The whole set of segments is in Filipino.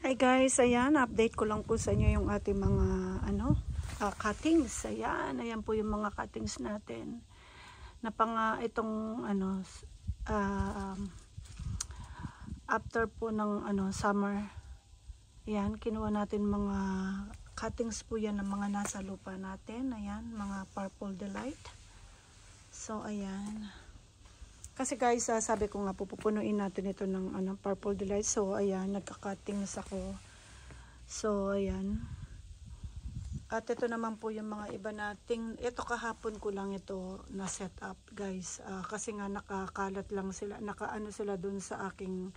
Hi guys, ayan, update ko lang po sa inyo yung ating mga cuttings. Ayan po yung mga cuttings natin. Na itong after po ng summer. Ayan, kinuha natin mga cuttings po yan ng mga nasa lupa natin. Ayan, mga Purple Delight. So ayan. Kasi guys, sabi ko nga pupunuin natin ito ng Purple Delight. So ayan, nagka-cuttings ako. So ayan. At ito naman po yung mga iba nating, ito kahapon ko lang ito na set up guys. Kasi nga nakakalat lang sila, nakaano sila dun sa aking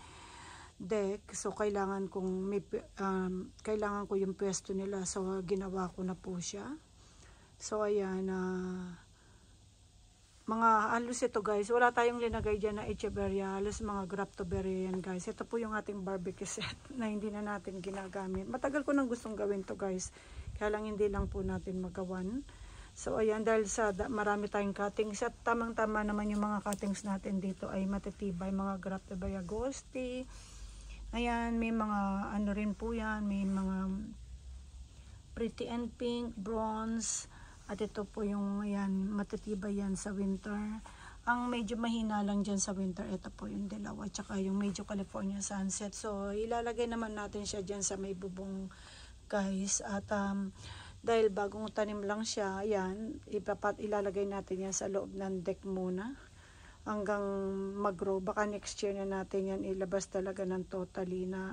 deck. So kailangan kong kailangan ko yung pwesto nila. So ginawa ko na po siya. So ayan, mga halos ito guys, wala tayong linagay dyan na echeveria, halos mga graptoberry yan guys. Ito po yung ating barbecue set na hindi na natin ginagamit. Matagal ko nang gustong gawin to guys, kaya lang hindi lang po natin magawan. So ayan, dahil sa marami tayong cuttings at tamang tama naman yung mga cuttings natin dito ay matitibay, mga graptoberry agosti. Ayan, may mga ano rin po yan, may mga pretty and pink, bronze. At ito po yung, ayan, matitibay yan sa winter. Ang medyo mahina lang dyan sa winter, ito po yung dilaw. At saka yung medyo California sunset. So, ilalagay naman natin siya dyan sa may bubong, guys. At dahil bagong tanim lang siya, ayan, ilalagay natin yan sa loob ng deck muna. Hanggang mag-grow. Baka next year na natin yan ilabas talaga ng totally na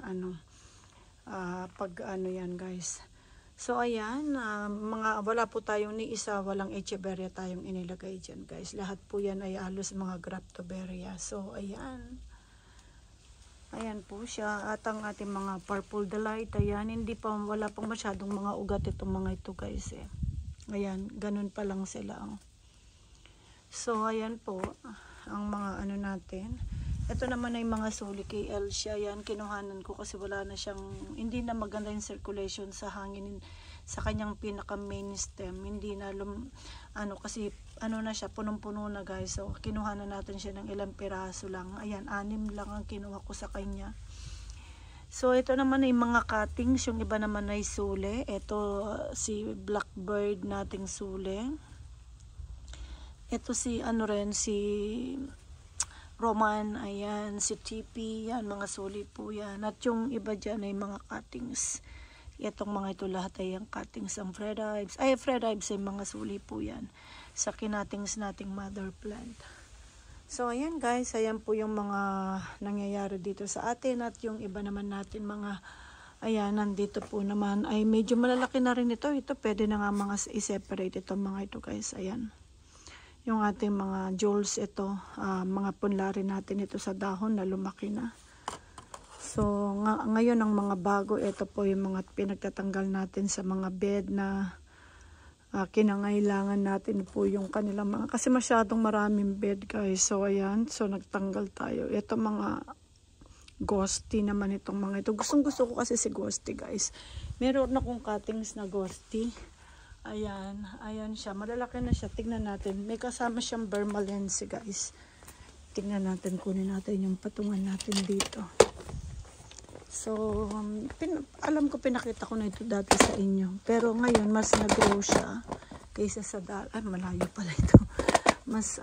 yan, guys. So ayan, wala po tayong ni isa, walang echeveria tayong inilagay dyan guys. Lahat po yan ay halos mga graptoberry. So ayan. Ayan po siya. At ang ating mga Purple Delight, ayan, wala pang masyadong mga ugat itong mga ito guys eh. Ayan, ganun pa lang sila. So ayan po, ang mga natin. Ito naman ay mga suli kay Elsia. Yan, kinuhanan ko kasi wala na siyang, hindi na maganda yung circulation sa hangin sa kanyang pinaka main stem. Hindi na, kasi na siya, punong-puno na guys. So, kinuhanan natin siya ng ilang piraso lang. Ayan, 6 lang ang kinuha ko sa kanya. So, ito naman ay mga cuttings. Yung iba naman ay suli. Ito, si Blackbird nating suli. Ito si, si Roman, ayan, si TP, yan, mga suli po yan. At yung iba dyan ay mga cuttings. Itong mga ito lahat ay yung cuttings ng Fred Ives. Ay, Fred Ives ay mga suli po yan. Sa kinatings nating mother plant. So, ayan guys, ayan po yung mga nangyayari dito sa atin. At yung iba naman natin mga, ayan, nandito po naman ay medyo malalaki na rin ito. Ito, pwede na nga mga i-separate itong mga ito guys, ayan. Yung ating mga jewels ito, mga punlari natin ito sa dahon na lumaki na. So, ngayon ang mga bago, ito po yung mga pinagtatanggal natin sa mga bed na kinangailangan natin po yung kanilang mga, kasi masyadong maraming bed guys. So, ayan, so nagtanggal tayo. Ito mga ghosty naman itong mga ito. Gustong gusto ko kasi si ghosty guys. Meron akong cuttings na ghosty. Ayan, ayan siya. Malalaki na siya. Tignan natin. May kasama siyang Bermalense guys. Tignan natin, kunin natin yung patungan natin dito. So, alam ko pinakita ko na ito dati sa inyo. Pero ngayon, mas nag-grow siya kaysa sa malayo pala ito. Mas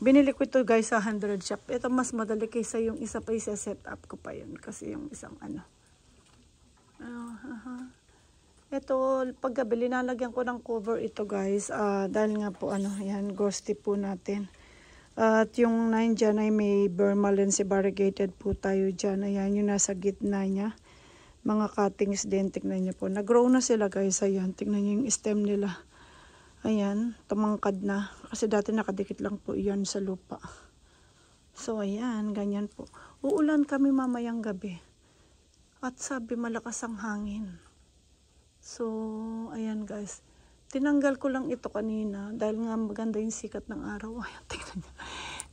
binili ko ito guys sa 100 shop. Ito mas madali kaysa yung isa pa set up ko pa yun. Kasi yung isang Ito, paggabi, linalagyan ko ng cover ito guys. Dahil nga po, yan, ghosty po natin. At yung 9 dyan ay may Bermalense variegated po tayo dyan. Ayan, yung nasa gitna niya. Mga cuttings din, tignan niyo po. Nag-grow na sila guys, ayan. Tignan niyo yung stem nila. Ayan, tumangkad na. Kasi dati nakadikit lang po yan sa lupa. So, ayan, ganyan po. Uulan kami mamayang gabi. At sabi, malakas ang hangin. So, ayan guys. Tinanggal ko lang ito kanina dahil nga maganda yung sikat ng araw. Ayan, tingnan nyo.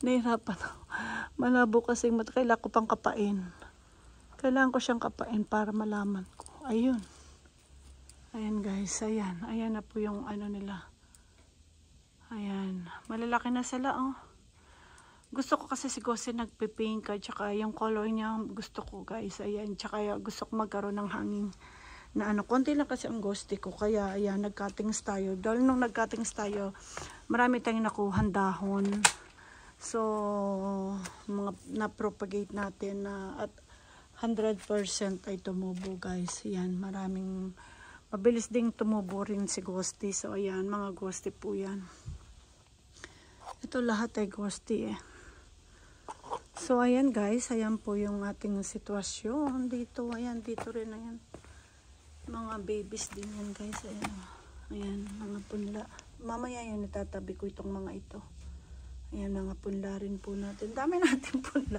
Nahirapan ako. Malabo kasi kailangan ko pang kapain. Kailangan ko siyang kapain para malaman ko. Ayun. Ayan guys, ayan. Ayan na po yung nila. Ayan. Malalaki na sila, oh. Gusto ko kasi si Gossi nagpipink at saka yung color niya gusto ko guys. Ayan, tsaka gusto ko magkaroon ng hanging na ano. Konti lang kasi ang Gossi ko. Kaya ayan, nag-cuttings tayo. Dahil nung nag-cuttings tayo, marami tayong nakuhan dahon. So, mga na-propagate natin na at 100% ay tumubo guys. Ayan, maraming, mabilis ding tumubo rin si Gossi. So, ayan, mga Gossi po yan. Ito lahat ay Gossi eh. So, ayan guys, ayan po yung ating sitwasyon dito. Ayan, dito rin, ayan. Mga babies din yan guys. Ayan, ayan mga punla. Mamaya yan, itatabi ko itong mga ito. Ayan, mga punla rin po natin. Dami natin punla.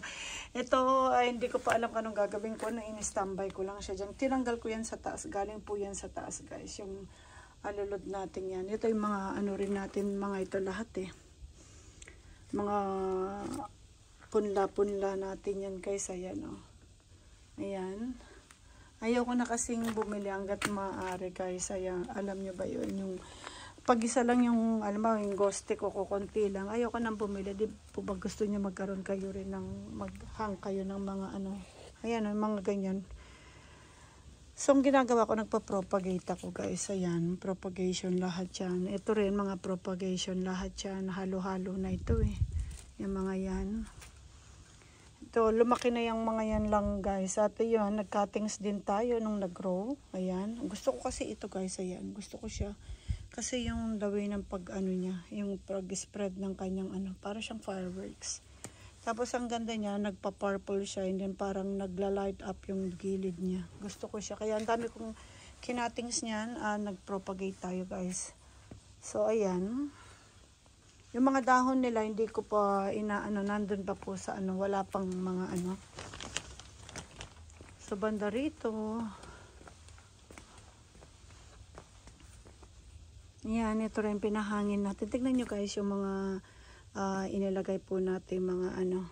Ito, ay, hindi ko pa alam anong gagawin ko. In-standby ko lang siya dyan. Tinanggal ko yan sa taas. Galing po yan sa taas guys. Yung alulod natin yan. Ito yung mga ano rin natin, mga ito lahat eh. Mga punla-punla natin yan guys. Ayan o. Ayan. Ayoko na kasing bumili hanggat maaari guys. Ayan. Alam nyo ba yun? Yung pag-isa lang yung, alam mo, yung Gossi ko, kukunti lang. Ayoko nang bumili. Di po ba gusto nyo magkaroon kayo rin ng, maghang kayo ng mga ano. Ayan, mga ganyan. So, ang ginagawa ko, nagpa-propagate ako guys. Ayan, propagation lahat yan. Ito rin, mga propagation lahat yan. Halo-halo na ito eh. Yung mga yan. Ito, lumaki na yung mga yan lang guys. At yun, nag-cuttings din tayo nung nag-grow. Ayan. Gusto ko kasi ito guys. Ayan. Gusto ko siya. Kasi yung the way ng pag ano niya. Yung pag-spread ng kanyang ano. Para siyang fireworks. Tapos ang ganda niya. Nagpa-purple siya. And then parang nagla-light up yung gilid niya. Gusto ko siya. Kaya ang dami kong kinatings niyan. Nag-propagate tayo guys. So ayan. Yung mga dahon nila, hindi ko pa inaano, nandun pa po sa ano, wala pang mga ano. So, banda rito. Yan, ito rin pinahangin natin. Tignan nyo guys, yung mga inilagay po natin, mga ano,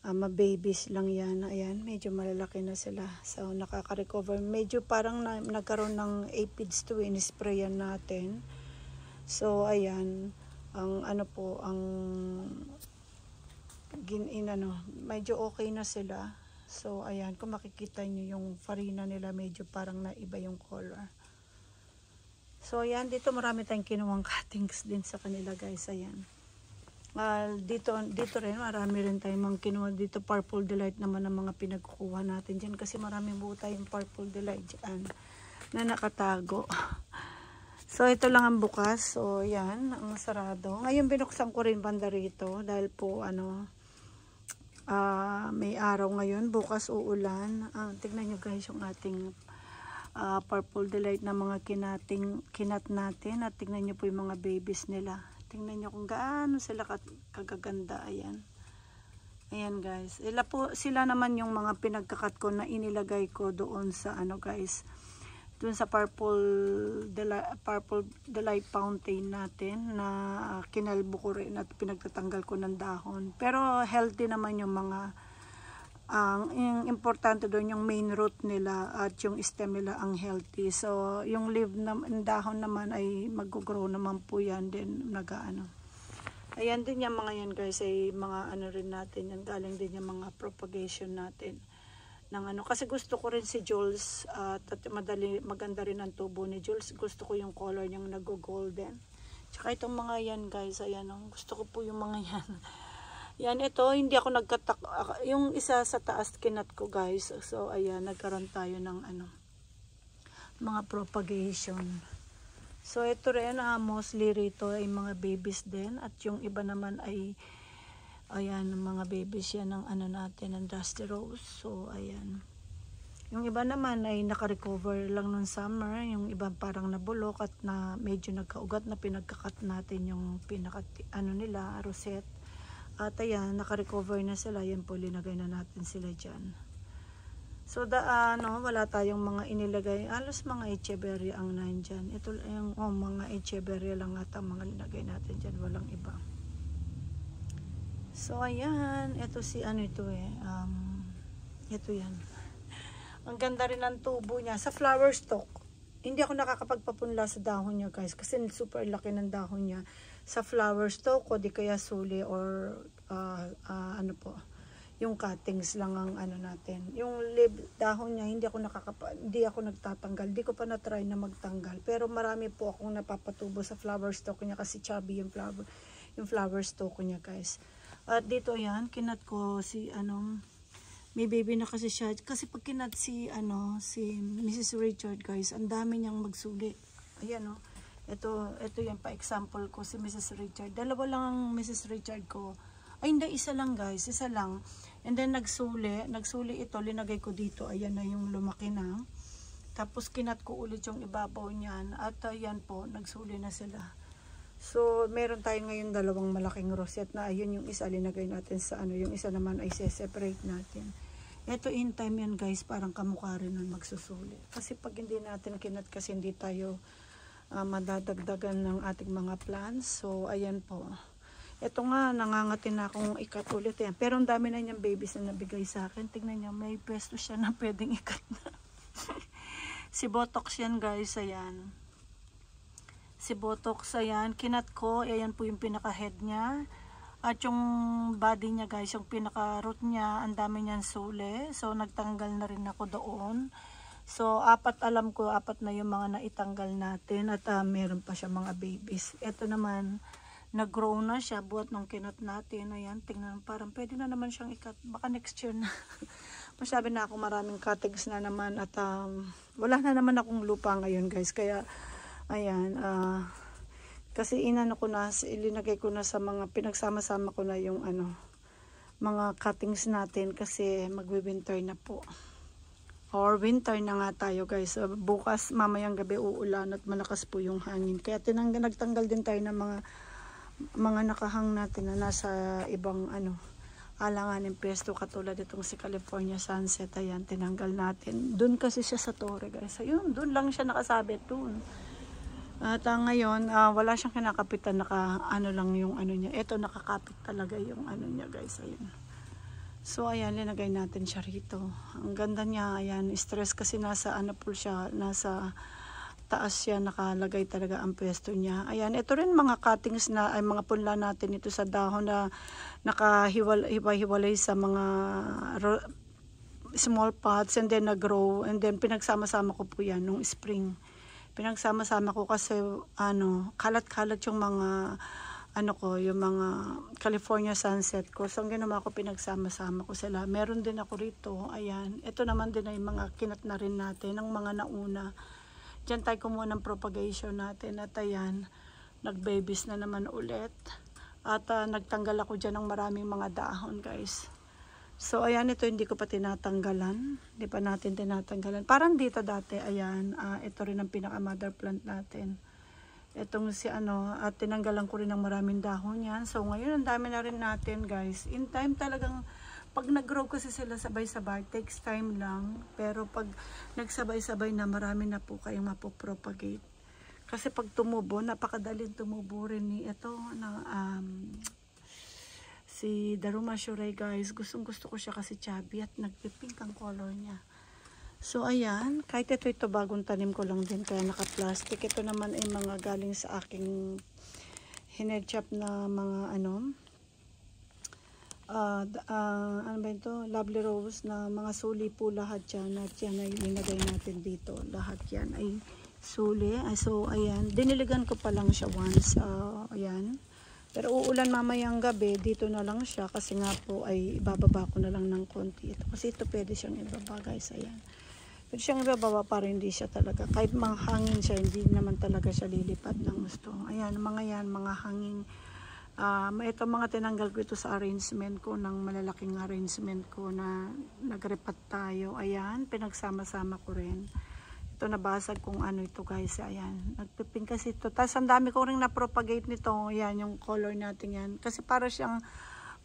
mababies lang yan. Ayan, medyo malalaki na sila. So, nakaka-recover. Medyo parang nagkaroon ng aphids to in-sprayan natin. So, ayan. Ang ano po, ang medyo okay na sila. So, ayan, kung makikita nyo yung farina nila, medyo parang naiba yung color. So, ayan, dito marami tayong kinuwang cuttings din sa kanila, guys. Ayan. Dito rin, marami rin tayong mga kinuha. Dito, Purple Delight naman ang mga pinagkukuha natin dyan. Kasi marami po tayong Purple Delight dyan na nakatago. So, ito lang ang bukas. So, yan, ang sarado. Ngayon, binuksan ko rin banda rito. Dahil po, ano, may araw ngayon. Bukas uulan. Tignan nyo guys yung ating Purple Delight na mga kinat natin. At tignan nyo po yung mga babies nila. Tignan nyo kung gaano sila kagaganda. Ayan. Ayan guys. Sila naman yung mga pinagkakat ko na inilagay ko doon sa, ano guys, dun sa Purple Delight fountain natin na kinalbo ko rin at pinagtatanggal ko ng dahon. Pero healthy naman yung mga yung importante doon yung main root nila at yung stem nila ang healthy. So yung leaf na dahon naman ay mag-grow naman po yan din nagaano. Ayan din yung mga yan guys ay mga ano rin natin yan, galing din yung mga propagation natin. Kasi gusto ko rin si Jules at maganda rin ang tubo ni Jules. Gusto ko yung color niyang nag-golden. Tsaka itong mga yan guys, ayan gusto ko po yung mga yan. Yan ito, hindi ako nagkatak. Yung isa sa taas kinat ko guys. So ayan, nagkaroon tayo ng mga propagation. So ito rin, mostly rito ay mga babies din. At yung iba naman ay ayan, mga babies yan ng ano natin, ng Dusty Rose. So, ayan. Yung iba naman ay naka-recover lang nung summer. Yung iba parang nabulok at na medyo nagkaugat na pinagkakat natin yung nila, rosette. At ayan, naka-recover na sila. Yan po, linagay na natin sila dyan. So, wala tayong mga inilagay. Alos mga echeveria ang nandyan. Ito yung mga echeveria lang ata mga linagay natin dyan. Walang iba. So, ayan. Ito ito ito yan. Ang ganda rin ng tubo niya. Sa flower stalk, hindi ako nakakapagpapunla sa dahon niya, guys. Kasi super laki ng dahon niya. Sa flower stalk, o di kaya suli or ano po, yung cuttings lang ang ano natin. Yung dahon niya, hindi ako nagtatanggal. Hindi ko pa na-try na magtanggal. Pero marami po akong napapatubo sa flower stalk niya kasi chubby yung flower stalk niya, guys. At dito yan, kinat ko si may baby na kasi siya. Kasi pag kinat si Mrs. Richard, guys, ang dami niyang magsuli. Ayan, oh. Ito yan pa example ko si Mrs. Richard. Dalawa lang ang Mrs. Richard ko. Ay, hindi, isa lang, guys. Isa lang. And then, nagsuli ito. Linagay ko dito. Ayan na yung lumaki na. Tapos, kinat ko ulit yung ibabaw niyan. At, ayan po, nagsuli na sila. So, meron tayo ngayon dalawang malaking rosette na. Ayun yung isa, linagay natin sa yung isa naman ay separate natin. Ito, in time yan, guys. Parang kamukha rin nun magsusuli. Kasi, pag hindi natin kinat, kasi hindi tayo madadagdagan ng ating mga plants. So, ayan po. Ito nga, nangangatin na akong ikat ulit yan. Pero ang dami na niyang babies na nabigay sa akin. Tignan niyo, may pwesto siya na pwedeng ikat na. Si Botox yan, guys. Ayan. Si Botox, ayan. Kinat ko. Ayan po yung pinaka-head niya. At yung body niya, guys, yung pinaka-root niya, ang dami niyan suli. So, nagtanggal na rin ako doon. So, alam ko, 4 na yung mga naitanggal natin. At meron pa siya mga babies. Ito naman, nag-grow na siya buhat nung kinat natin. Ayan, tingnan, parang pwede na naman siyang ikat. Baka next year na. Masabi na ako maraming cuttings na naman. At wala na naman akong lupa ngayon, guys. Kaya, ayan, kasi ilinagay ko na sa mga, pinagsama-sama ko na yung mga cuttings natin. Kasi magwi-winter na po. Or winter na nga tayo, guys. Bukas, mamayang gabi uulan at malakas po yung hangin. Kaya nagtanggal din tayo ng mga nakahang natin na nasa ibang alanganin pwesto, katulad itong si California Sunset. Ayan, tinanggal natin. Doon kasi siya sa Torre, guys. Ayun, doon lang siya nakasabit doon. At ngayon, wala siyang kinakapitan, lang yung niya. Ito, nakakapit talaga yung niya, guys. Ayun. So, ayan, linagay natin siya rito. Ang ganda niya, ayan, stress kasi nasa po siya, nasa taas siya, nakalagay talaga ang pwesto niya. Ayan, ito rin mga cuttings na, ay mga punla natin ito sa dahon na nakahiwalay sa mga small pots and then nag-grow and then pinagsama-sama ko po yan nung spring. Pinagsama-sama ko kasi kalat-kalat yung mga yung mga California Sunset ko. So, ang ginawa ko, pinagsama-sama ko sila. Meron din ako rito. Ayan. Ito naman din ay mga kinat na rin natin, ang mga nauna. Diyan tayo kumuha ng propagation natin. At ayan, nag-babies na naman ulit. At nagtanggal ako dyan ng maraming mga dahon, guys. So, ayan, ito hindi ko pa tinatanggalan. Hindi pa natin tinatanggalan. Parang dito dati, ayan, ito rin ang pinaka-mother plant natin. Itong at tinanggalan ko rin ng maraming dahon yan. So, ngayon, ang dami na rin natin, guys. In time talagang, pag nag-grow kasi sila sabay-sabay, takes time lang. Pero pag nagsabay-sabay na, marami na po kayong mapopropagate. Kasi pag tumubo, napakadaling tumubo rin ni si Daruma Shurei, guys. Gustong-gusto ko siya kasi chubby at nagpipink ang color niya. So, ayan. Kahit ito bagong tanim ko lang din, kaya naka-plastic. Ito naman ay mga galing sa aking hinedchap na mga ano ba ito? Lovely Rose na mga suli po lahat yan. At yan ay linagay natin dito. Lahat yan ay suli. So, ayan. Diniligan ko pa lang siya once. Ayan. Pero uulan mamayang gabi, dito na lang siya. Kasi nga po ay ibababa ko na lang ng konti. Kasi ito pwede siyang ibaba, guys. Ayan. Pwede siyang ibababa para hindi siya talaga. Kahit mga hangin siya, hindi naman talaga siya lilipad ng gusto. Ayan, mga hangin. Ito mga tinanggal ko ito sa arrangement ko, ng malalaking arrangement ko na nagrepat tayo. Ayan, pinagsama-sama ko rin. Ito nabasag kung ito, guys. Ayan, nagpiping kasi ito. Tapos ang dami ko rin na-propagate nito. Ayan, yung color natin yan. Kasi para siyang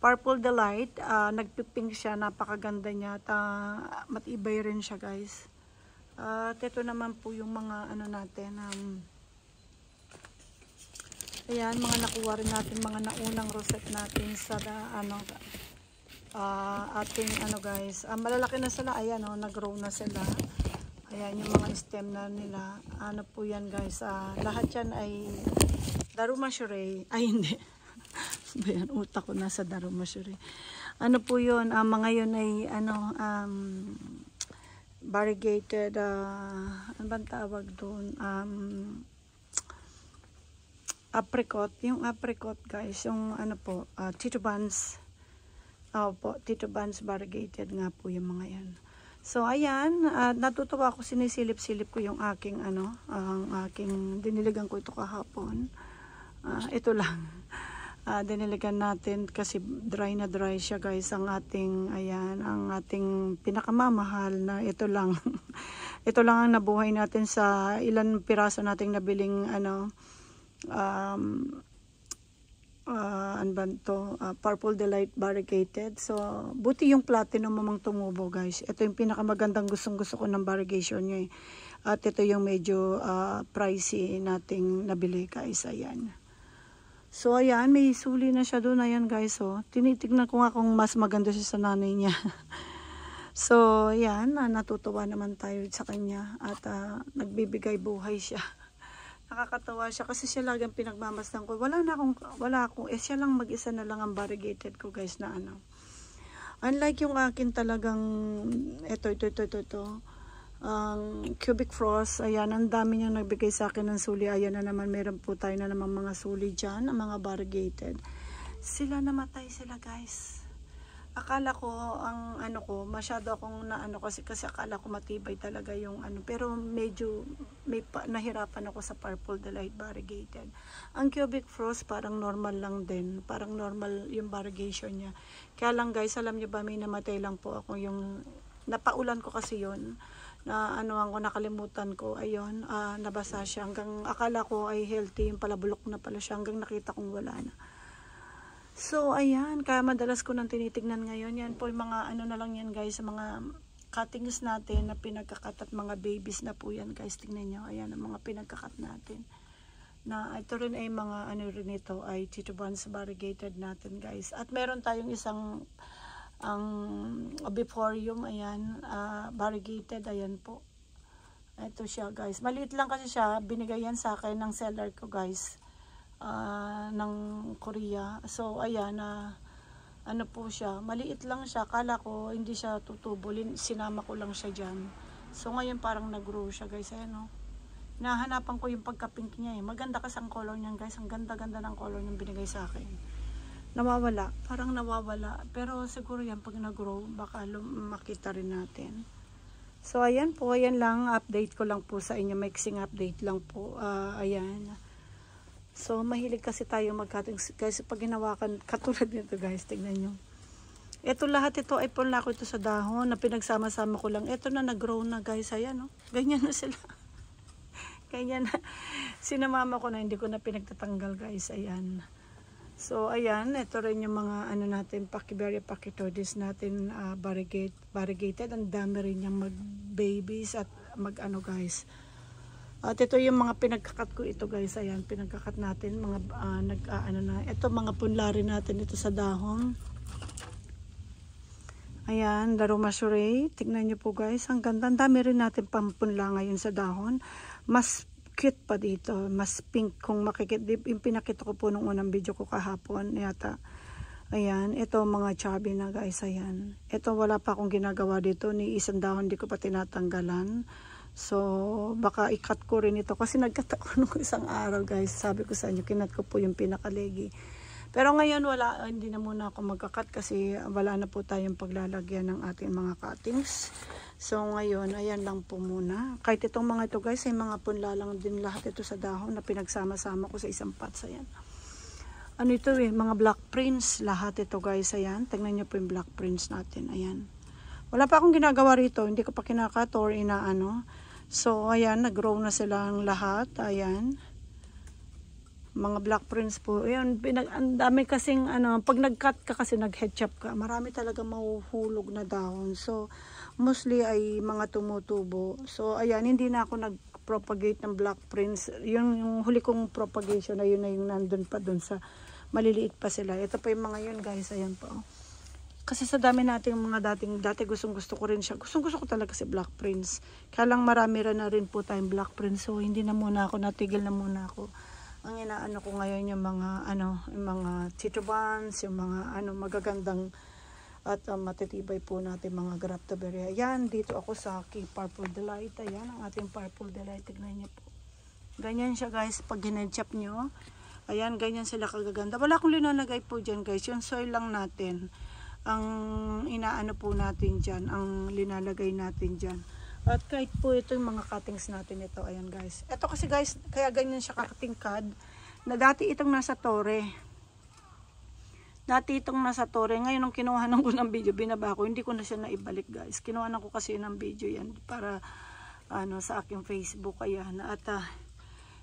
Purple Delight. Nagpiping siya. Napakaganda niya. At matibay rin siya, guys. At ito naman po yung mga natin. Ayan, mga nakuha rin natin, mga naunang rosette natin sa ating guys. Malalaki na sila. Ayan, nag-grow na sila. Ayan, yung mga stem na nila. Ano po yan, guys. Lahat yan ay Daruma Shurei. Ay, hindi. Bayan, utak ko nasa Darumasuri. Ano po yun? Mga yun ay variegated, ano bang tawag doon? Apricot. Yung apricot guys, yung ano po, Tito Buns. Po, Tito Buns variegated nga po yung mga yan. So ayan, natutuwa ako, sinisilip-silip ko yung aking ang aking diniligan ko ito kahapon. Ito lang. Diniligan natin kasi dry na dry siya guys, ang ating ayan, ang ating pinakamamahal na ito lang. Ito lang ang nabuhay natin sa ilan piraso nating nabiling Purple Delight variegated. So buti yung platinum mamang tumubo guys. Ito yung pinakamagandang gustong-gusto ko ng variegation niya. At ito yung medyo pricey nating nabili guys. Ayan. So ayan, may suli na siya doon. Ayan guys, oh. Tinitignan ko nga kung mas maganda siya sa nanay niya. So ayan, natutuwa naman tayo sa kanya. At nagbibigay buhay siya. Nakakatawa siya kasi siya lang ang pinagmamasdan ko. Wala akong, siya lang mag-isa na lang ang variegated ko guys na Unlike yung akin talagang, ito. Cubic Frost, ayan, ang dami niyang nagbigay sa akin ng suli. Ayan na naman, meron po tayo na naman mga suli dyan, ang mga variegated. Sila namatay sila guys. Akala ko, masyado akong kasi akala ko matibay talaga yung pero medyo, nahirapan ako sa Purple Delight variegated. Ang Cubic Frost, parang normal lang din. Parang normal yung variegation niya. Kaya lang guys, alam niyo ba, may namatay lang po ako yung, napaulan ko kasi yun. Na nakalimutan ko, ayun, nabasa siya, hanggang akala ko ay healthy, yung pala bulok na pala siya, hanggang nakita kong wala na. So ayan, kaya madalas ko nang tinitignan ngayon. Yan po yung mga na lang yan guys, mga cuttings natin na pinagkakat at mga babies na po yan guys. Tingnan nyo, ayan ang mga pinagkakat natin. Na ito rin ay mga rin ito ay Tito Buns variegated natin guys. At meron tayong isang Biforium, ayan, variegated, ayan po. Ito siya guys, maliit lang kasi siya, binigay yan sa akin ng seller ko guys, ng Korea. So ayan, po siya, maliit lang siya, kala ko hindi siya tutubo, sinama ko lang siya dyan. So ngayon parang nag-grow siya guys, ayan o. Nahanapan ko yung pagka-pink niya maganda kasi ang color niyan guys, ang ganda-ganda ng color niyang binigay sa akin. Nawawala, parang nawawala, pero siguro yan pag nag-grow baka makita rin natin. So ayan po, ayan lang, update ko lang po sa inyo, mixing update lang po. Ayan, so mahilig kasi tayo mag-cutting kasi pag ginawakan, katulad nito guys, tignan nyo, ito lahat ito ay punla ko ito sa dahon na pinagsama-sama ko lang. Ito na nag-grow na guys, ayan ganyan na sila. Ganyan na, sinamama ko na, hindi ko na pinagtatanggal guys, ayan. So ayan, ito rin yung mga natin, Pachyberry Pachytodis natin, variegated. Ang dami rin yung mag-babies at guys. At ito yung mga pinagkakat ko ito guys, ayan, pinagkakat natin, mga ito mga punlari natin ito sa dahon. Ayan, Darumasuri, tignan nyo po guys, ang ganda. Ang dami rin natin pampunla ngayon sa dahon. Mas cute pa dito, mas pink kung makikita, yung pinakita ko po nung unang video ko kahapon yata. Ayan, ito mga chubby na guys, ayan. Ito wala pa akong ginagawa dito, ni isang dahon di ko pa tinatanggalan. So baka ikat ko rin ito kasi nagkat ako nung isang araw guys, sabi ko sa inyo, kinat ko po yung pinakalegi. Pero ngayon wala, hindi na muna ako magkakat kasi wala na po tayong paglalagyan ng ating mga cuttings. So ngayon, ayan lang po muna. Kahit itong mga ito guys, ay mga punla lang din lahat ito sa dahon na pinagsama-sama ko sa isang pots. Ayan. Ito mga black prints, lahat ito guys, ayan. Tingnan nyo po yung black prints natin, ayan. Wala pa akong ginagawa rito, hindi ko pa kinakat or So ayan, nag-grow na silang lahat, ayan. Mga black prints po. Ayan, ang dami kasing pag nag-cut ka kasi nag-head chop ka, marami talaga mahuhulog na dahon. So mostly ay mga tumutubo. So ayan, hindi na ako nag-propagate ng black prints. Yung huli kong propagation na yun na yung nandun pa dun sa maliliit pa sila. Ito pa yung mga yun guys, ayan po. Kasi sa dami nating mga dati gusto ko rin siya. Gusto ko talaga si black prints. Kaya lang marami na rin po tayong black prints. So hindi na muna ako, natigil na muna ako. Ang inaano ko ngayon yung mga yung mga titubans, yung mga magagandang at matitibay po natin mga Graptoberia. Ayan, dito ako sa kay Purple Delight. Ayan, ang ating Purple Delight. Tignan niyo po. Ganyan siya guys, pag hinedchap nyo. Ayan, ganyan sila kagaganda. Wala akong linalagay po dyan guys. Yung soil lang natin. Ang inaano po natin dyan. Ang linalagay natin dyan. At kahit po ito yung mga cuttings natin ito. Ayan guys. Ito kasi guys, kaya ganyan siya kakatingkad. Na dati itong nasa tore. Dati itong nasa tore. Ngayon nung kinuhanan ko ng video, binaba ko. Hindi ko na siya naibalik guys. Kinuhanan ko kasi ng video yan. Para sa aking Facebook. Ayan. At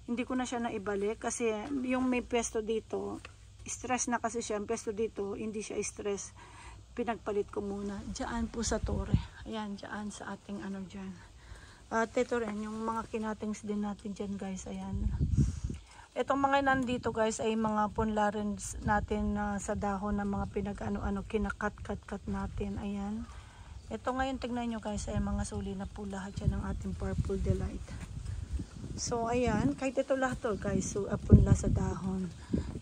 hindi ko na siya naibalik. Kasi yung may pesto dito, stress na kasi siya. Ang pesto dito, hindi siya stress. Pinagpalit ko muna. Diyan po sa tore. Ayan, diyan sa ating dyan. At ito rin, yung mga kinatings din natin dyan guys. Ayan. Itong mga nandito guys ay mga punlarin natin sa dahon na mga kinakat-kat natin. Ayan. Ito ngayon, tignan nyo guys, ay mga suli na po lahat yan ng ating Purple Delight. So, ayan. Kahit ito lahat to guys, so, punla sa dahon.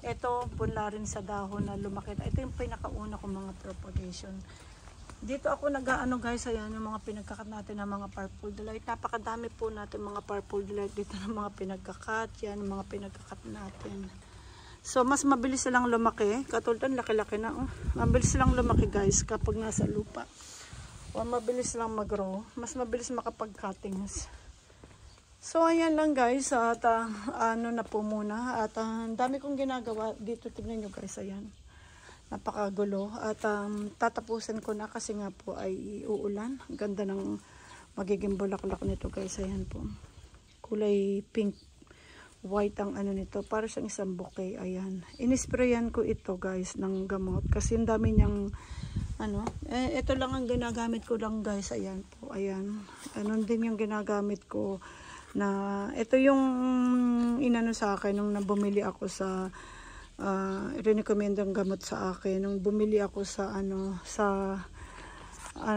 Ito, punla rin sa dahon na lumaki. Ito yung pinakauna kong mga propagation. Dito ako guys, ayan, yung mga pinagkakat natin ng mga Purple Delight. Napakadami po natin mga Purple Delight dito ng mga pinagkakat. Yan, mga pinagkakat natin. So, mas mabilis silang lumaki. Katulad, laki-laki na. Oh. Mabilis silang lumaki guys kapag nasa lupa. O mabilis lang mag-grow. Mas mabilis makapag-cuttings. So, ayan lang guys. At na po muna. At ang dami kong ginagawa dito. Tignan nyo guys. Ayan. Napakagulo. At tatapusin ko na kasi nga po ay uulan. Ang ganda ng magiging bulaklak nito guys. Ayan po. Kulay pink. White ang nito. Para siyang isang bouquet. Ayan. Inisprayan ko ito guys ng gamot. Kasi ang dami niyang ito lang ang ginagamit ko lang guys. Ayan po. Ayan. Anon din yung ginagamit ko. Na ito yung inano sa akin nung nabumili ako sa recommend ang gamot sa akin nung bumili ako sa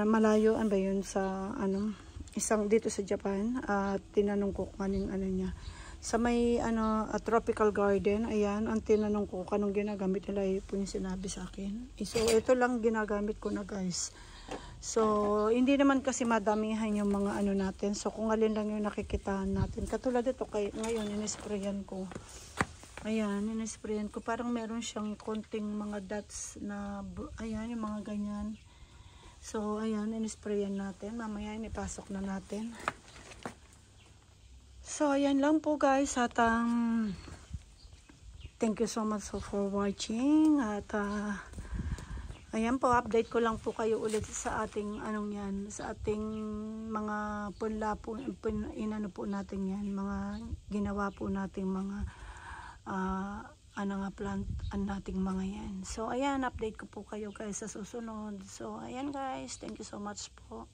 malayo ba yun sa isang dito sa Japan at tinanong ko kung anong niya sa may tropical garden. Ayan ang tinanong ko kanong ginagamit nila po yung sinabi sa akin. So ito lang ginagamit ko na guys. So, hindi naman kasi madamihan yung mga natin. So, kung alin lang yung nakikitahan natin. Katulad ito, ngayon, inisprayan ko. Ayan, inisprayan ko. Parang meron siyang konting mga dots na, ayan, yung mga ganyan. So, ayan, inisprayan natin. Mamaya, ipasok na natin. So, ayan lang po guys. At, thank you so much for watching. At, ayan po, update ko lang po kayo ulit sa ating sa ating mga punla po, inano po natin yan, mga ginawa po nating mga plant nating mga yan. So ayan, update ko po kayo guys sa susunod. So ayan guys, thank you so much po.